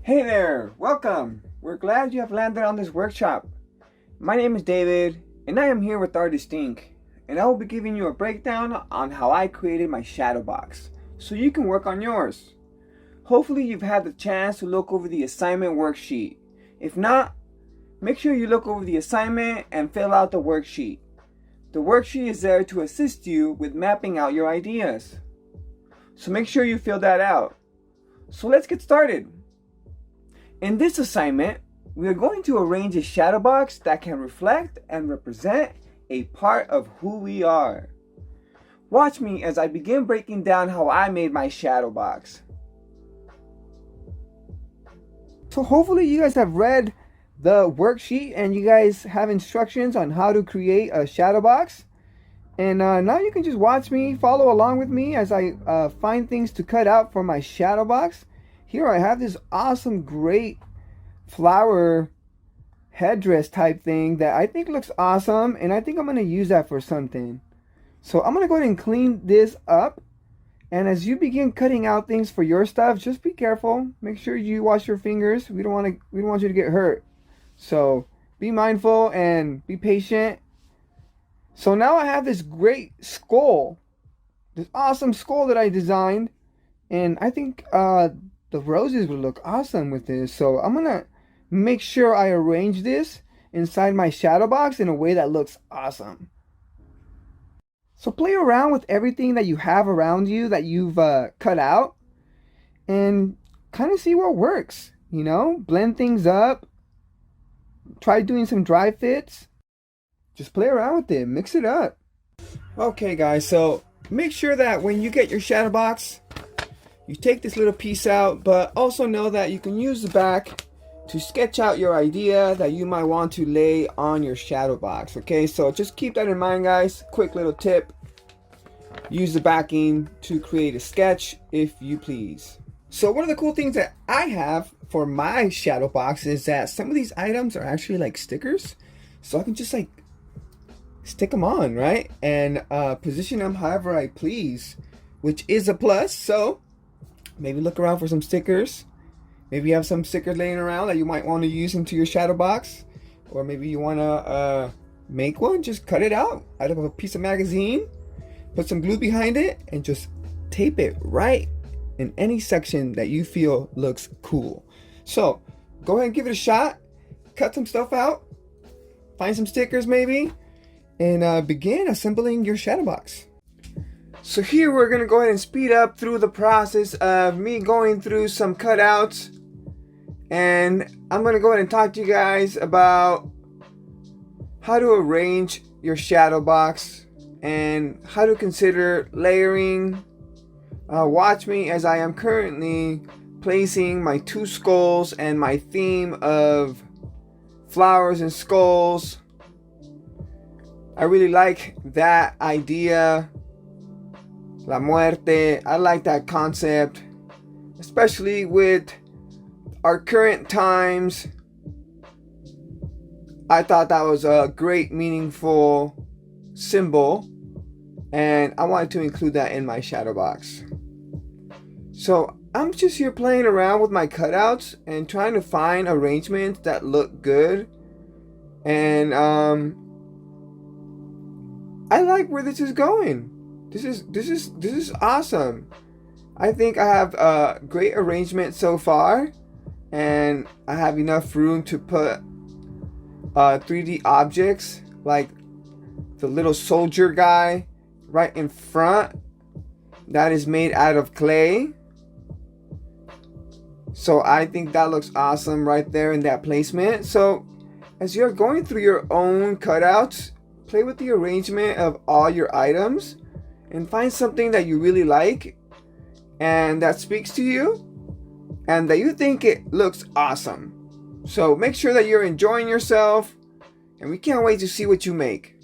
Hey there, welcome. We're glad you have landed on this workshop. My name is David, and I am here with Artist Inc. And I will be giving you a breakdown on how I created my shadow box, so you can work on yours. Hopefully you've had the chance to look over the assignment worksheet. If not, make sure you look over the assignment and fill out the worksheet. The worksheet is there to assist you with mapping out your ideas. So make sure you fill that out. So let's get started. In this assignment, we are going to arrange a shadow box that can reflect and represent a part of who we are. Watch me as I begin breaking down how I made my shadow box. So hopefully you guys have read the worksheet and you guys have instructions on how to create a shadow box. And now you can just watch me, follow along with me as I find things to cut out for my shadow box. Here I have this awesome, great flower headdress type thing that I think looks awesome, and I think I'm going to use that for something. So I'm going to go ahead and clean this up. And as you begin cutting out things for your stuff, just be careful. Make sure you wash your fingers. We don't want you to get hurt. So be mindful and be patient. So now I have this great skull, this awesome skull that I designed, and I think the roses would look awesome with this. So I'm gonna make sure I arrange this inside my shadow box in a way that looks awesome. So play around with everything that you have around you that you've cut out and kind of see what works. You know, blend things up, try doing some dry fits. Just play around with it, mix it up. Okay guys, so make sure that when you get your shadow box, you take this little piece out, but also know that you can use the back to sketch out your idea that you might want to lay on your shadow box. Okay, so just keep that in mind guys. Quick little tip: use the backing to create a sketch if you please. So one of the cool things that I have for my shadow box is that some of these items are actually like stickers, so I can just like stick them on, right, and position them however I please, which is a plus. So maybe look around for some stickers. Maybe you have some stickers laying around that you might want to use into your shadow box, or maybe you want to make one. Just cut it out of a piece of magazine, put some glue behind it, and just tape it right in any section that you feel looks cool. So go ahead and give it a shot. Cut some stuff out, find some stickers maybe, and begin assembling your shadow box. So here we're gonna go ahead and speed up through the process of me going through some cutouts, and I'm gonna go ahead and talk to you guys about how to arrange your shadow box and how to consider layering. Watch me as I am currently placing my two skulls and my theme of flowers and skulls. I really like that idea. La muerte. I like that concept, especially with our current times. I thought that was a great, meaningful symbol, and I wanted to include that in my shadow box. So I'm just here playing around with my cutouts and trying to find arrangements that look good, and I like where this is going. This is awesome. I think I have a great arrangement so far, and I have enough room to put 3D objects like the little soldier guy right in front that is made out of clay. So I think that looks awesome right there in that placement. So as you're going through your own cutouts, play with the arrangement of all your items and find something that you really like and that speaks to you and that you think it looks awesome. So make sure that you're enjoying yourself, and we can't wait to see what you make.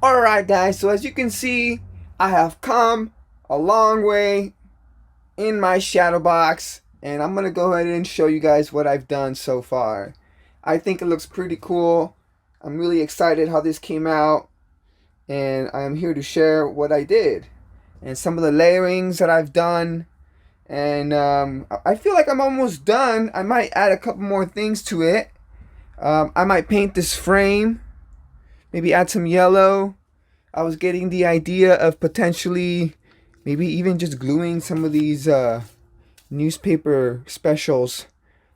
Alright guys, so as you can see, I have come a long way in my shadow box, and I'm gonna go ahead and show you guys what I've done so far. I think it looks pretty cool. I'm really excited how this came out, and I'm here to share what I did and some of the layerings that I've done And I feel like I'm almost done. I might add a couple more things to it. I might paint this frame, maybe add some yellow. I was getting the idea of potentially maybe even just gluing some of these newspaper specials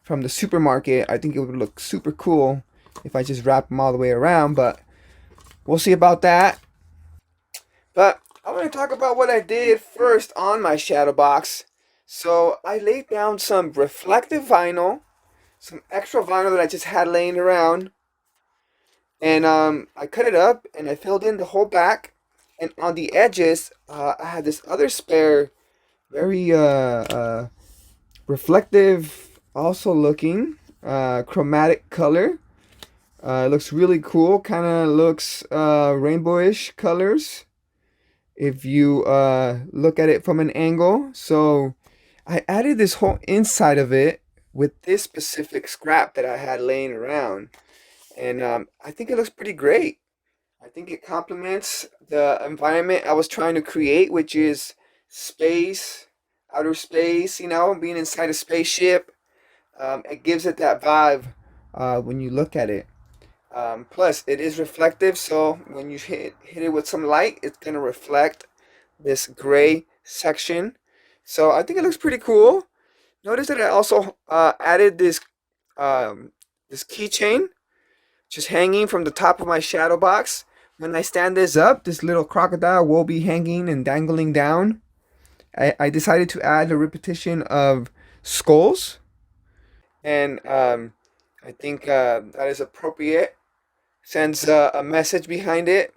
from the supermarket. I think it would look super cool if I just wrap them all the way around, but we'll see about that. But I want to talk about what I did first on my shadow box. So I laid down some reflective vinyl, some extra vinyl that I just had laying around, and I cut it up and I filled in the whole back. And on the edges, I had this other spare, very reflective, also looking chromatic color. It looks really cool. Kind of looks rainbowish colors if you look at it from an angle. So I added this whole inside of it with this specific scrap that I had laying around, and I think it looks pretty great. I think it complements the environment I was trying to create, which is space, outer space, you know, being inside a spaceship. It gives it that vibe when you look at it. Plus, it is reflective, so when you hit it with some light, it's going to reflect this gray section. So I think it looks pretty cool. Notice that I also added this keychain just hanging from the top of my shadow box. When I stand this up, this little crocodile will be hanging and dangling down. I decided to add a repetition of skulls, and I think that is appropriate. Sends a message behind it.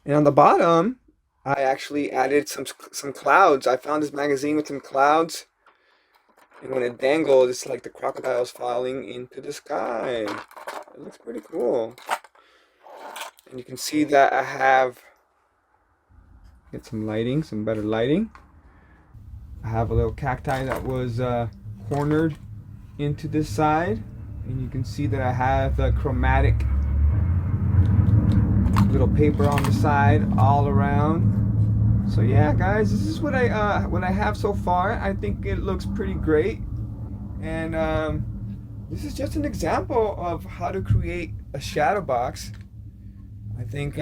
And on the bottom, I actually added some clouds. I found this magazine with some clouds, and when it dangled, it's like the crocodile's falling into the sky. It looks pretty cool. And you can see that I have get some lighting, some better lighting. I have a little cacti that was cornered into this side, and you can see that I have the chromatic little paper on the side all around. So yeah, guys, this is what I have so far. I think it looks pretty great, and this is just an example of how to create a shadow box. I think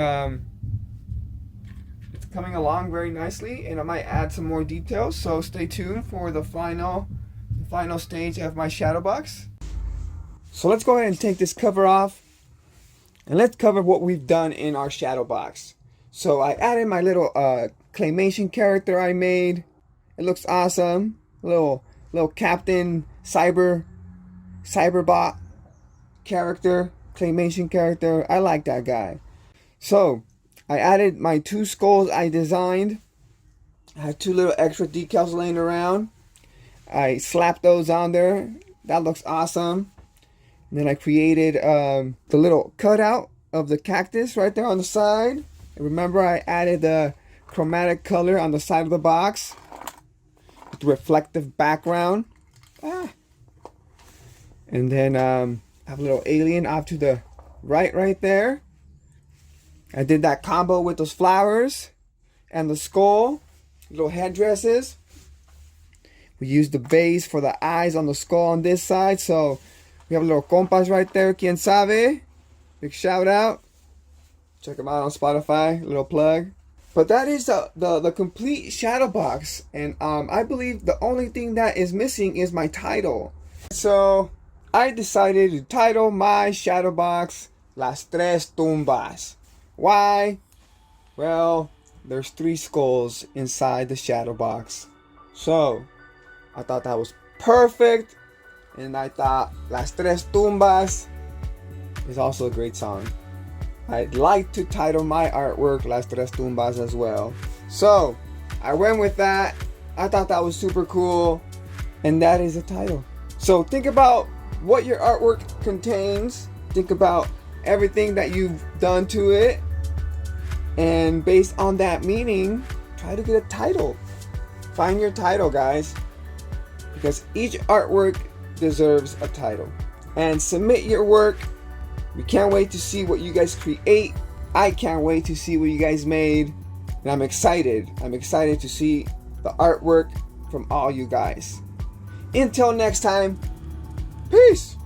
it's coming along very nicely, and I might add some more details, so stay tuned for the final stage of my shadow box. So let's go ahead and take this cover off, and let's cover what we've done in our shadow box. So I added my little claymation character I made. It looks awesome. Little Captain Cyberbot character, claymation character. I like that guy. So I added my two skulls I designed. I have two little extra decals laying around. I slapped those on there. That looks awesome. And then I created the little cutout of the cactus right there on the side. And remember, I added the chromatic color on the side of the box with the reflective background. And then I have a little alien off to the right there. I did that combo with those flowers and the skull, little headdresses. We used the base for the eyes on the skull on this side, so we have a little compas right there, quien sabe. Big shout out. Check them out on Spotify, little plug. But that is the complete shadow box, and I believe the only thing that is missing is my title. So I decided to title my shadow box Las Tres Tumbas. Why? Well, there's 3 skulls inside the shadow box. So I thought that was perfect, and I thought Las Tres Tumbas is also a great song. I'd like to title my artwork Las Tres Tumbas as well. So I went with that. I thought that was super cool, and that is the title. So think about what your artwork contains. Think about everything that you've done to it, and based on that meaning, try to get a title. Find your title, guys, because each artwork deserves a title. And submit your work. We can't wait to see what you guys create. I can't wait to see what you guys made, and I'm excited. I'm excited to see the artwork from all you guys. Until next time, peace.